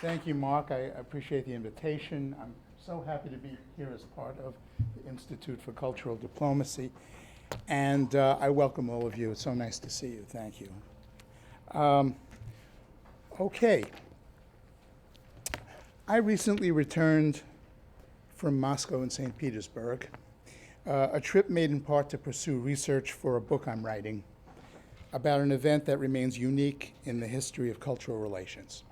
Thank you, Mark. I appreciate the invitation. I'm so happy to be here as part of the Institute for Cultural Diplomacy. And I welcome all of you. It's so nice to see you. Thank you. Okay. I recently returned from Moscow and St. Petersburg, a trip made in part to pursue research for a book I'm writing about an event that remains unique in the history of cultural relations.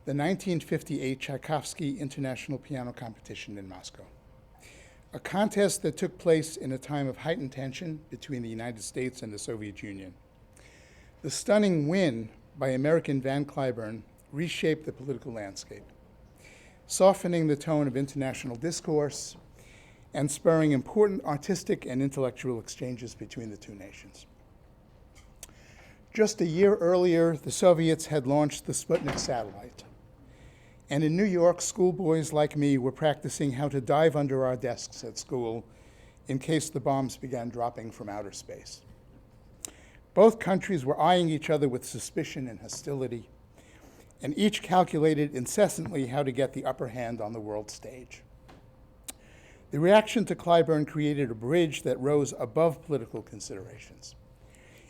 The 1958 Tchaikovsky International Piano Competition in Moscow, a contest that took place in a time of heightened tension between the United States and the Soviet Union. The stunning win by American Van Cliburn reshaped the political landscape, softening the tone of international discourse and spurring important artistic and intellectual exchanges between the two nations. Just a year earlier, the Soviets had launched the Sputnik satellite. And in New York, schoolboys like me were practicing how to dive under our desks at school in case the bombs began dropping from outer space. Both countries were eyeing each other with suspicion and hostility, and each calculated incessantly how to get the upper hand on the world stage. The reaction to Cliburn created a bridge that rose above political considerations.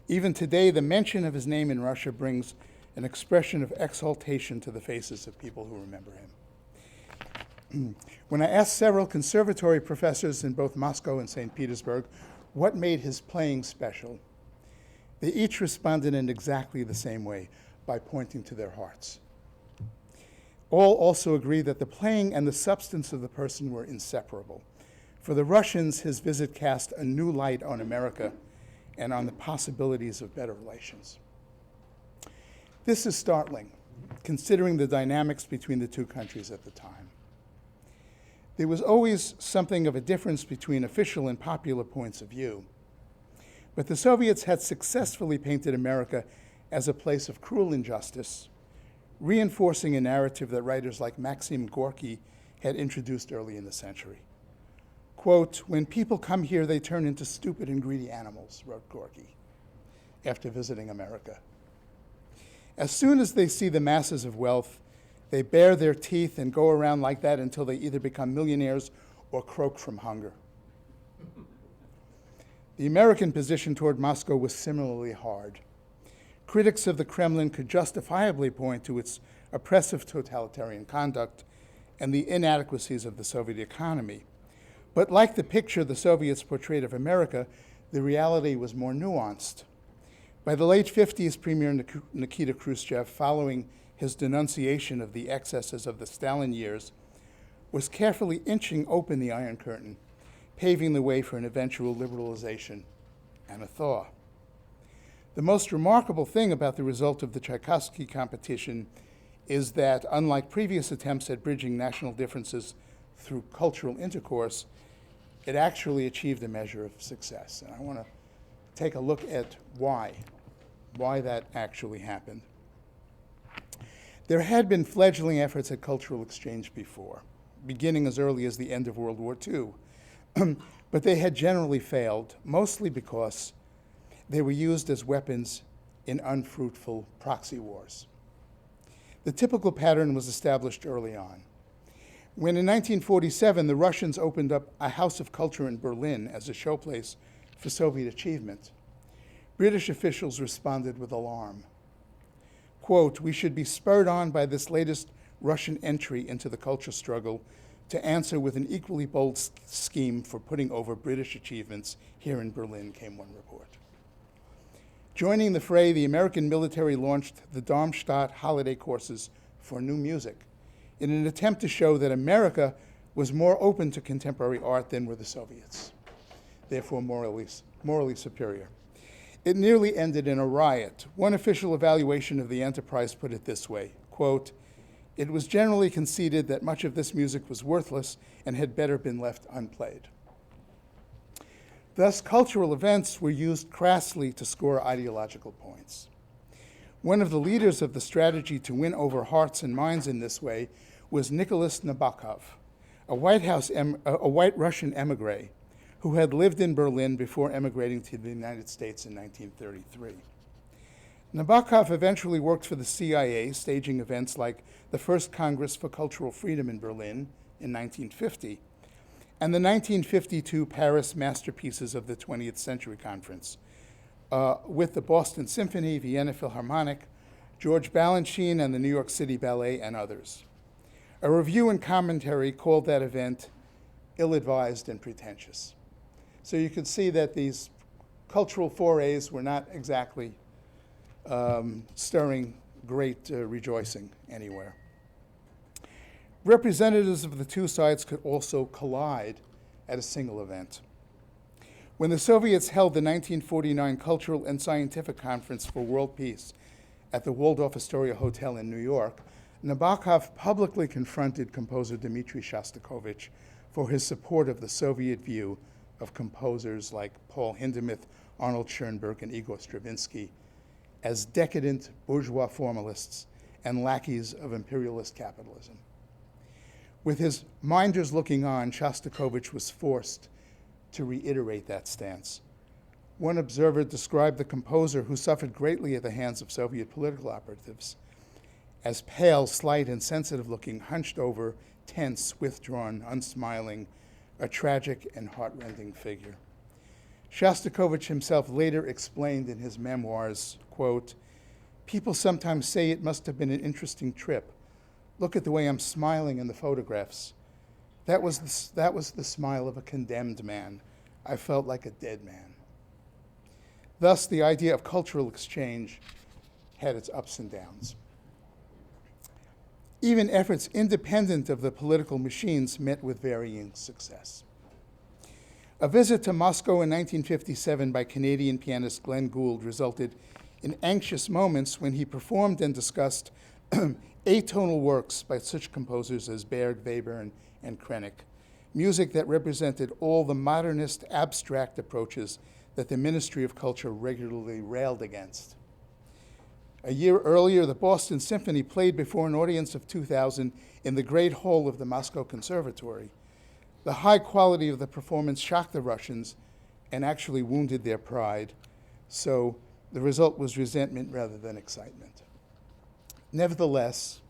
Even today, the mention of his name in Russia brings an expression of exaltation to the faces of people who remember him. When I asked several conservatory professors in both Moscow and St. Petersburg what made his playing special, they each responded in exactly the same way, by pointing to their hearts. All also agreed that the playing and the substance of the person were inseparable. For the Russians, his visit cast a new light on America and on the possibilities of better relations. This is startling, considering the dynamics between the two countries at the time. There was always something of a difference between official and popular points of view. But the Soviets had successfully painted America as a place of cruel injustice, reinforcing a narrative that writers like Maxim Gorky had introduced early in the century. Quote, "When people come here, they turn into stupid and greedy animals," wrote Gorky after visiting America. As soon as they see the masses of wealth, they bare their teeth and go around like that until they either become millionaires or croak from hunger. The American position toward Moscow was similarly hard. Critics of the Kremlin could justifiably point to its oppressive totalitarian conduct and the inadequacies of the Soviet economy. But like the picture the Soviets portrayed of America, the reality was more nuanced. By the late 50s, Premier Nikita Khrushchev, following his denunciation of the excesses of the Stalin years, was carefully inching open the Iron Curtain, paving the way for an eventual liberalization and a thaw. The most remarkable thing about the result of the Tchaikovsky competition is that, unlike previous attempts at bridging national differences through cultural intercourse, it actually achieved a measure of success. And I want to take a look at why that actually happened. There had been fledgling efforts at cultural exchange before, beginning as early as the end of World War II. But they had generally failed, mostly because they were used as weapons in unfruitful proxy wars. The typical pattern was established early on. When in 1947, the Russians opened up a House of Culture in Berlin as a showplace for Soviet achievement, British officials responded with alarm. Quote, "We should be spurred on by this latest Russian entry into the culture struggle to answer with an equally bold scheme for putting over British achievements here in Berlin," came one report. Joining the fray, the American military launched the Darmstadt holiday courses for new music in an attempt to show that America was more open to contemporary art than were the Soviets, therefore morally superior. It nearly ended in a riot. One official evaluation of the enterprise put it this way, quote, "It was generally conceded that much of this music was worthless and had better been left unplayed." Thus, cultural events were used crassly to score ideological points. One of the leaders of the strategy to win over hearts and minds in this way was Nicolas Nabokov, a white Russian emigre who had lived in Berlin before emigrating to the United States in 1933. Nabokov eventually worked for the CIA, staging events like the First Congress for Cultural Freedom in Berlin in 1950, and the 1952 Paris Masterpieces of the 20th Century Conference, with the Boston Symphony, Vienna Philharmonic, George Balanchine, and the New York City Ballet, and others. A review and commentary called that event ill-advised and pretentious. So you could see that these cultural forays were not exactly stirring great rejoicing anywhere. Representatives of the two sides could also collide at a single event. When the Soviets held the 1949 Cultural and Scientific Conference for World Peace at the Waldorf Astoria Hotel in New York, Nabokov publicly confronted composer Dmitri Shostakovich for his support of the Soviet view of composers like Paul Hindemith, Arnold Schoenberg, and Igor Stravinsky as decadent bourgeois formalists and lackeys of imperialist capitalism. With his minders looking on, Shostakovich was forced to reiterate that stance. One observer described the composer, who suffered greatly at the hands of Soviet political operatives, as pale, slight, and sensitive-looking, hunched over, tense, withdrawn, unsmiling, a tragic and heart-rending figure. Shostakovich himself later explained in his memoirs, quote, "People sometimes say it must have been an interesting trip. Look at the way I'm smiling in the photographs. That was the smile of a condemned man. I felt like a dead man." Thus, the idea of cultural exchange had its ups and downs. Even efforts independent of the political machines met with varying success. A visit to Moscow in 1957 by Canadian pianist Glenn Gould resulted in anxious moments when he performed and discussed atonal works by such composers as Berg, Weber, and Krennic, music that represented all the modernist abstract approaches that the Ministry of Culture regularly railed against. A year earlier, the Boston Symphony played before an audience of 2,000 in the Great Hall of the Moscow Conservatory. The high quality of the performance shocked the Russians and actually wounded their pride, so the result was resentment rather than excitement. Nevertheless,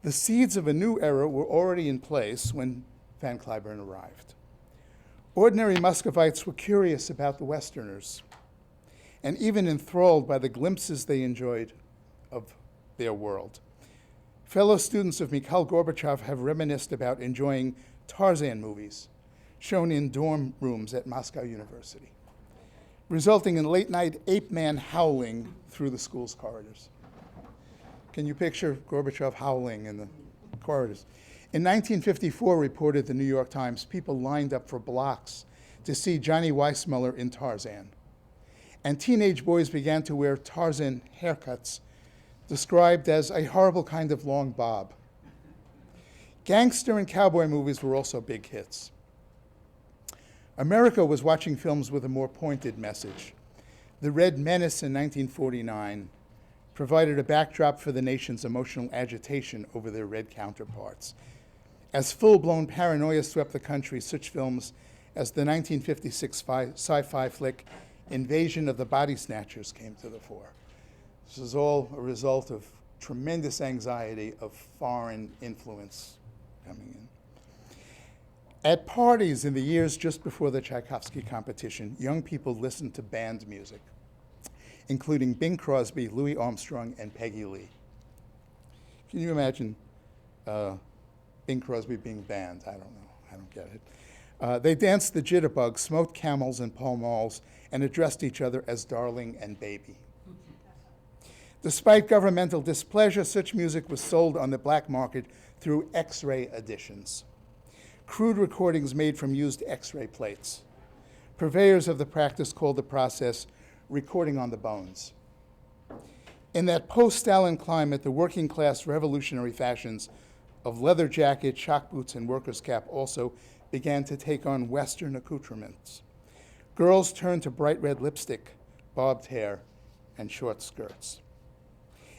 the seeds of a new era were already in place when Van Cliburn arrived. Ordinary Muscovites were curious about the Westerners and even enthralled by the glimpses they enjoyed of their world. Fellow students of Mikhail Gorbachev have reminisced about enjoying Tarzan movies shown in dorm rooms at Moscow University, resulting in late-night ape-man howling through the school's corridors. Can you picture Gorbachev howling in the corridors? In 1954, reported the New York Times, people lined up for blocks to see Johnny Weissmuller in Tarzan. And teenage boys began to wear Tarzan haircuts, described as a horrible kind of long bob. Gangster and cowboy movies were also big hits. America was watching films with a more pointed message. The Red Menace in 1949 provided a backdrop for the nation's emotional agitation over their red counterparts. As full-blown paranoia swept the country, such films as the 1956 sci-fi flick Invasion of the Body Snatchers came to the fore. This is all a result of tremendous anxiety of foreign influence coming in. At parties in the years just before the Tchaikovsky competition, young people listened to band music, including Bing Crosby, Louis Armstrong, and Peggy Lee. Can you imagine Bing Crosby being banned? I don't know. I don't get it. They danced the jitterbug, smoked camels and Pall Malls, and addressed each other as darling and baby. Despite governmental displeasure, such music was sold on the black market through X-ray editions, crude recordings made from used X-ray plates. Purveyors of the practice called the process recording on the bones. In that post-Stalin climate, the working-class revolutionary fashions of leather jacket, shock boots, and worker's cap also began to take on Western accoutrements. Girls turned to bright red lipstick, bobbed hair, and short skirts.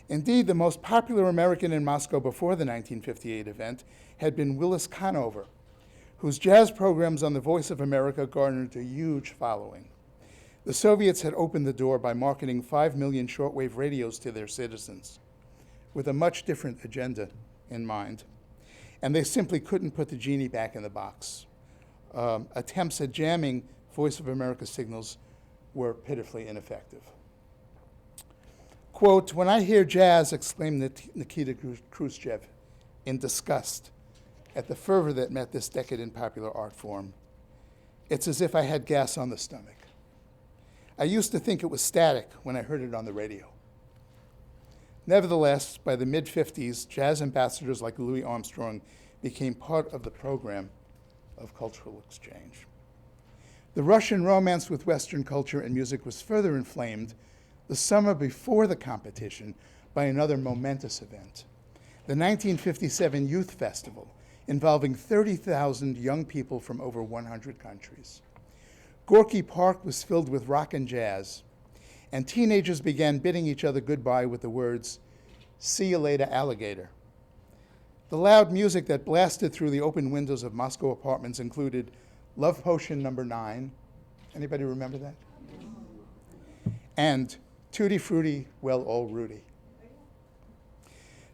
Indeed, the most popular American in Moscow before the 1958 event had been Willis Conover, whose jazz programs on the Voice of America garnered a huge following. The Soviets had opened the door by marketing 5 million shortwave radios to their citizens with a much different agenda in mind. And they simply couldn't put the genie back in the box. Attempts at jamming Voice of America signals were pitifully ineffective. Quote, "When I hear jazz," exclaimed Nikita Khrushchev in disgust at the fervor that met this decadent popular art form, "it's as if I had gas on the stomach. I used to think it was static when I heard it on the radio." Nevertheless, by the mid-50s, jazz ambassadors like Louis Armstrong became part of the program of cultural exchange. The Russian romance with Western culture and music was further inflamed the summer before the competition by another momentous event, the 1957 Youth Festival, involving 30,000 young people from over 100 countries. Gorky Park was filled with rock and jazz, and teenagers began bidding each other goodbye with the words, "See you later, alligator." The loud music that blasted through the open windows of Moscow apartments included Love Potion Number 9. Anybody remember that? And Tutti Frutti, Well, Old Rudy.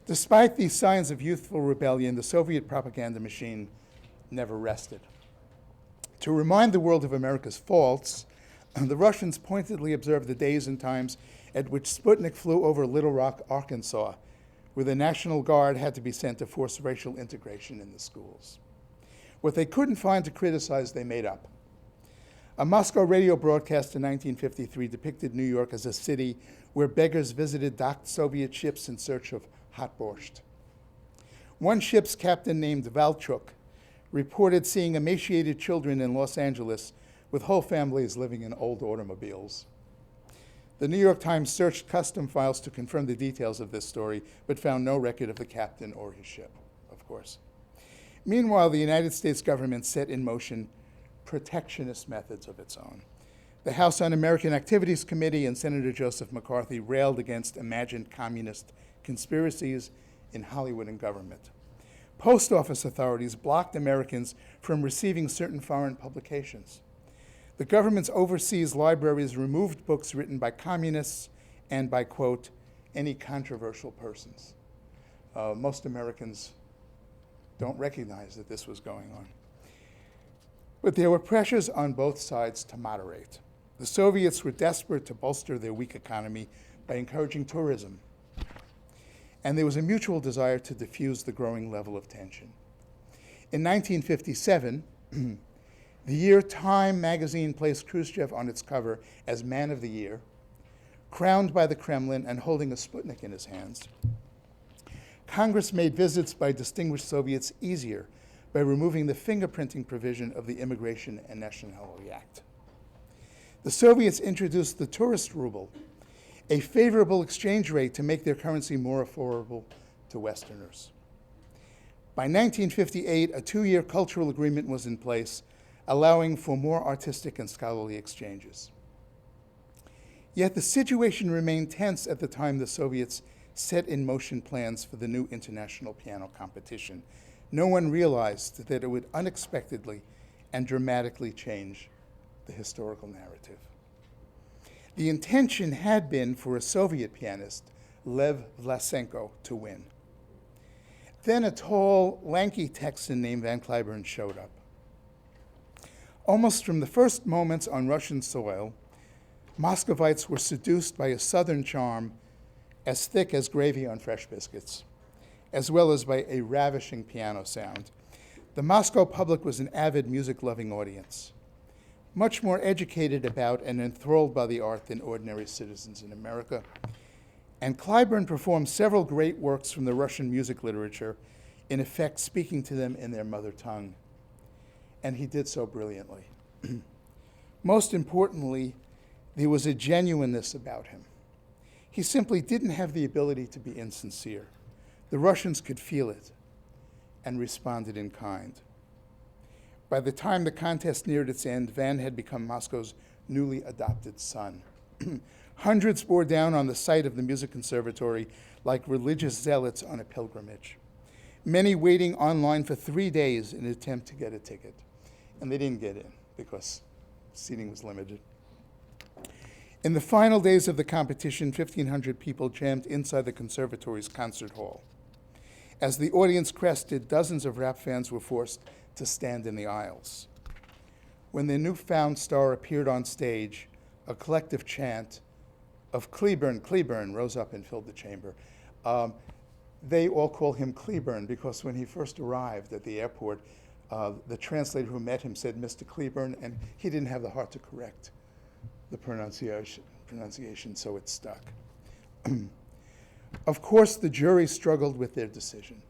Despite these signs of youthful rebellion, the Soviet propaganda machine never rested. To remind the world of America's faults, the Russians pointedly observed the days and times at which Sputnik flew over Little Rock, Arkansas, where the National Guard had to be sent to force racial integration in the schools. What they couldn't find to criticize, they made up. A Moscow radio broadcast in 1953 depicted New York as a city where beggars visited docked Soviet ships in search of hot borscht. One ship's captain named Valchuk reported seeing emaciated children in Los Angeles with whole families living in old automobiles. The New York Times searched custom files to confirm the details of this story, but found no record of the captain or his ship, of course. Meanwhile, the United States government set in motion protectionist methods of its own. The House Un-American Activities Committee and Senator Joseph McCarthy railed against imagined communist conspiracies in Hollywood and government. Post office authorities blocked Americans from receiving certain foreign publications. The government's overseas libraries removed books written by communists and by, quote, any controversial persons. Most Americans don't recognize that this was going on. But there were pressures on both sides to moderate. The Soviets were desperate to bolster their weak economy by encouraging tourism. And there was a mutual desire to diffuse the growing level of tension. In 1957, the year Time magazine placed Khrushchev on its cover as Man of the Year, crowned by the Kremlin and holding a Sputnik in his hands. Congress made visits by distinguished Soviets easier by removing the fingerprinting provision of the Immigration and Nationality Act. The Soviets introduced the tourist ruble, a favorable exchange rate to make their currency more affordable to Westerners. By 1958, a 2-year cultural agreement was in place, allowing for more artistic and scholarly exchanges. Yet the situation remained tense at the time the Soviets set in motion plans for the new international piano competition. No one realized that it would unexpectedly and dramatically change the historical narrative. The intention had been for a Soviet pianist, Lev Vlasenko, to win. Then a tall, lanky Texan named Van Cliburn showed up. Almost from the first moments on Russian soil, Muscovites were seduced by a southern charm as thick as gravy on fresh biscuits, as well as by a ravishing piano sound. The Moscow public was an avid music-loving audience, much more educated about and enthralled by the art than ordinary citizens in America. And Cliburn performed several great works from the Russian music literature, in effect speaking to them in their mother tongue. And he did so brilliantly. Most importantly, there was a genuineness about him. He simply didn't have the ability to be insincere. The Russians could feel it and responded in kind. By the time the contest neared its end, Van had become Moscow's newly adopted son. Hundreds bore down on the site of the music conservatory like religious zealots on a pilgrimage, many waiting online for 3 days in an attempt to get a ticket. And they didn't get in because seating was limited. In the final days of the competition, 1,500 people jammed inside the conservatory's concert hall. As the audience crested, dozens of rap fans were forced to stand in the aisles. When the newfound star appeared on stage, a collective chant of Cleburne, Cleburne rose up and filled the chamber. They all call him Cleburne because when he first arrived at the airport, the translator who met him said, "Mr. Cleburne," and he didn't have the heart to correct the pronunciation, so it stuck. Of course, the jury struggled with their decision.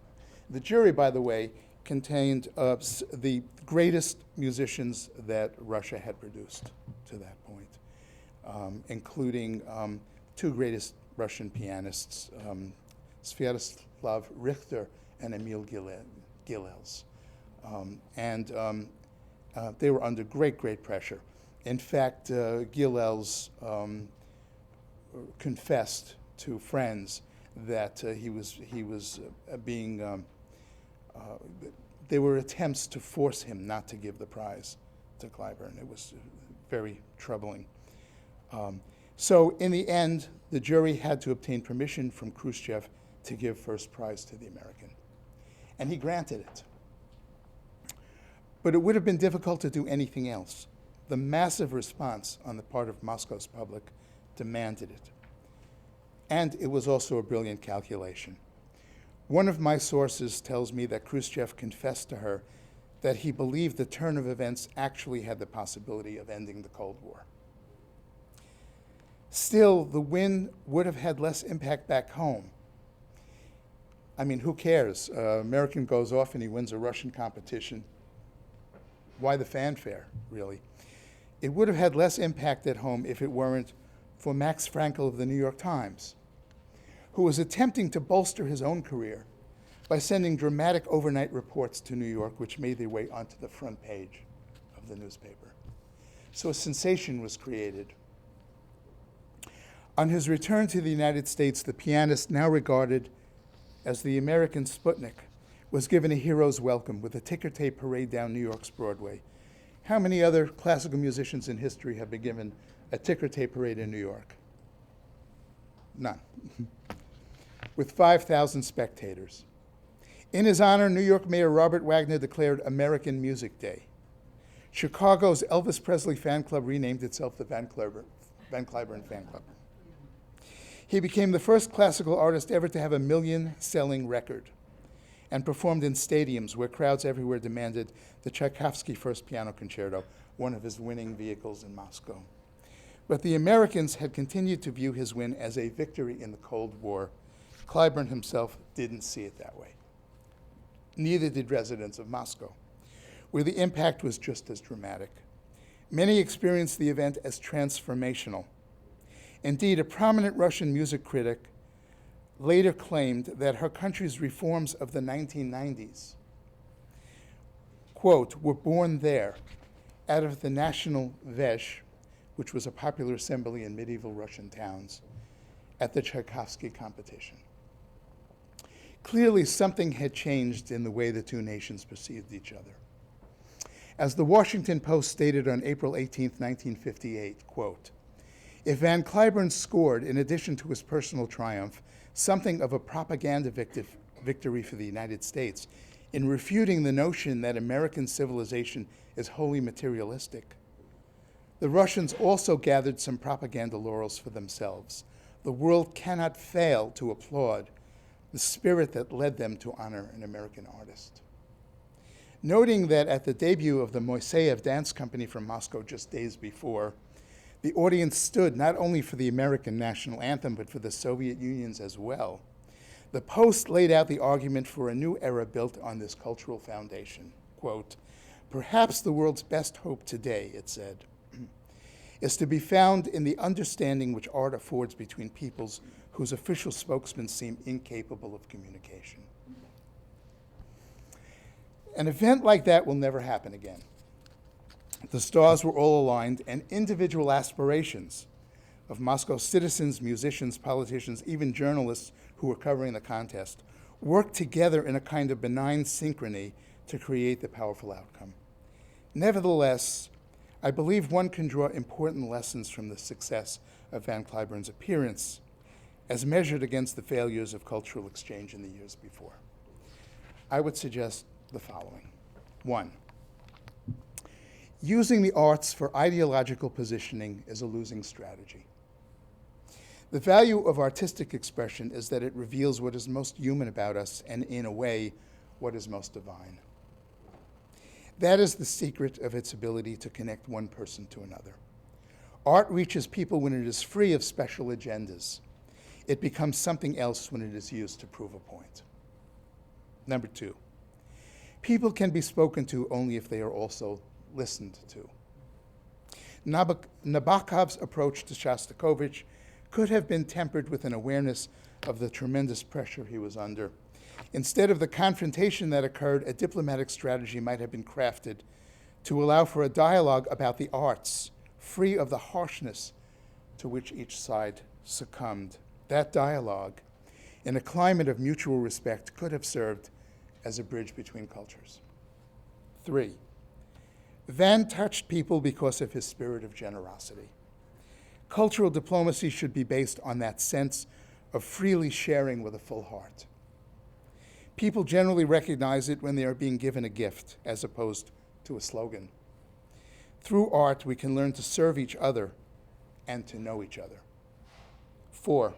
The jury, by the way, contained the greatest musicians that Russia had produced to that point, including two greatest Russian pianists, Sviatoslav Richter and Emil Gilels. They were under great pressure. In fact, Gilels confessed to friends that there were attempts to force him not to give the prize to Clyburn. It was very troubling. So in the end, the jury had to obtain permission from Khrushchev to give first prize to the American. And he granted it. But it would have been difficult to do anything else. The massive response on the part of Moscow's public demanded it. And it was also a brilliant calculation. One of my sources tells me that Khrushchev confessed to her that he believed the turn of events actually had the possibility of ending the Cold War. Still, the win would have had less impact back home. I mean, who cares? American goes off and he wins a Russian competition. Why the fanfare, really? It would have had less impact at home if it weren't for Max Frankel of the New York Times, who was attempting to bolster his own career by sending dramatic overnight reports to New York, which made their way onto the front page of the newspaper. So a sensation was created. On his return to the United States, the pianist, now regarded as the American Sputnik, was given a hero's welcome with a ticker tape parade down New York's Broadway. How many other classical musicians in history have been given a ticker tape parade in New York? None. With 5,000 spectators. In his honor, New York Mayor Robert Wagner declared American Music Day. Chicago's Elvis Presley fan club renamed itself the Van Cliburn Fan Club. He became the first classical artist ever to have a million-selling record and performed in stadiums where crowds everywhere demanded the Tchaikovsky First Piano Concerto, one of his winning vehicles in Moscow. But the Americans had continued to view his win as a victory in the Cold War. Clyburn himself didn't see it that way. Neither did residents of Moscow, where the impact was just as dramatic. Many experienced the event as transformational. Indeed, a prominent Russian music critic later claimed that her country's reforms of the 1990s, quote, were born there out of the national veche, which was a popular assembly in medieval Russian towns, at the Tchaikovsky competition. Clearly, something had changed in the way the two nations perceived each other. As the Washington Post stated on April 18, 1958, quote, if Van Cliburn scored, in addition to his personal triumph, something of a propaganda victory for the United States in refuting the notion that American civilization is wholly materialistic, the Russians also gathered some propaganda laurels for themselves. The world cannot fail to applaud the spirit that led them to honor an American artist. Noting that at the debut of the Moiseyev Dance Company from Moscow just days before, the audience stood not only for the American national anthem, but for the Soviet Union's as well. The Post laid out the argument for a new era built on this cultural foundation. Quote, perhaps the world's best hope today, it said, is to be found in the understanding which art affords between peoples whose official spokesmen seem incapable of communication. An event like that will never happen again. The stars were all aligned, and individual aspirations of Moscow's citizens, musicians, politicians, even journalists who were covering the contest worked together in a kind of benign synchrony to create the powerful outcome. Nevertheless, I believe one can draw important lessons from the success of Van Cliburn's appearance as measured against the failures of cultural exchange in the years before? I would suggest the following. 1, using the arts for ideological positioning is a losing strategy. The value of artistic expression is that it reveals what is most human about us and, in a way, what is most divine. That is the secret of its ability to connect one person to another. Art reaches people when it is free of special agendas. It becomes something else when it is used to prove a point. Number 2, people can be spoken to only if they are also listened to. Nabokov's approach to Shostakovich could have been tempered with an awareness of the tremendous pressure he was under. Instead of the confrontation that occurred, a diplomatic strategy might have been crafted to allow for a dialogue about the arts, free of the harshness to which each side succumbed. That dialogue, in a climate of mutual respect, could have served as a bridge between cultures. 3, Van touched people because of his spirit of generosity. Cultural diplomacy should be based on that sense of freely sharing with a full heart. People generally recognize it when they are being given a gift, as opposed to a slogan. Through art, we can learn to serve each other and to know each other. 4,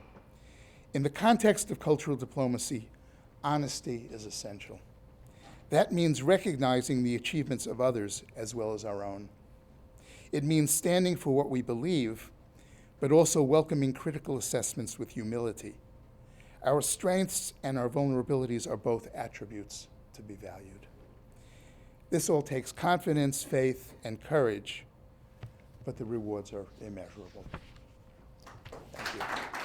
in the context of cultural diplomacy, honesty is essential. That means recognizing the achievements of others as well as our own. It means standing for what we believe, but also welcoming critical assessments with humility. Our strengths and our vulnerabilities are both attributes to be valued. This all takes confidence, faith, and courage, but the rewards are immeasurable. Thank you.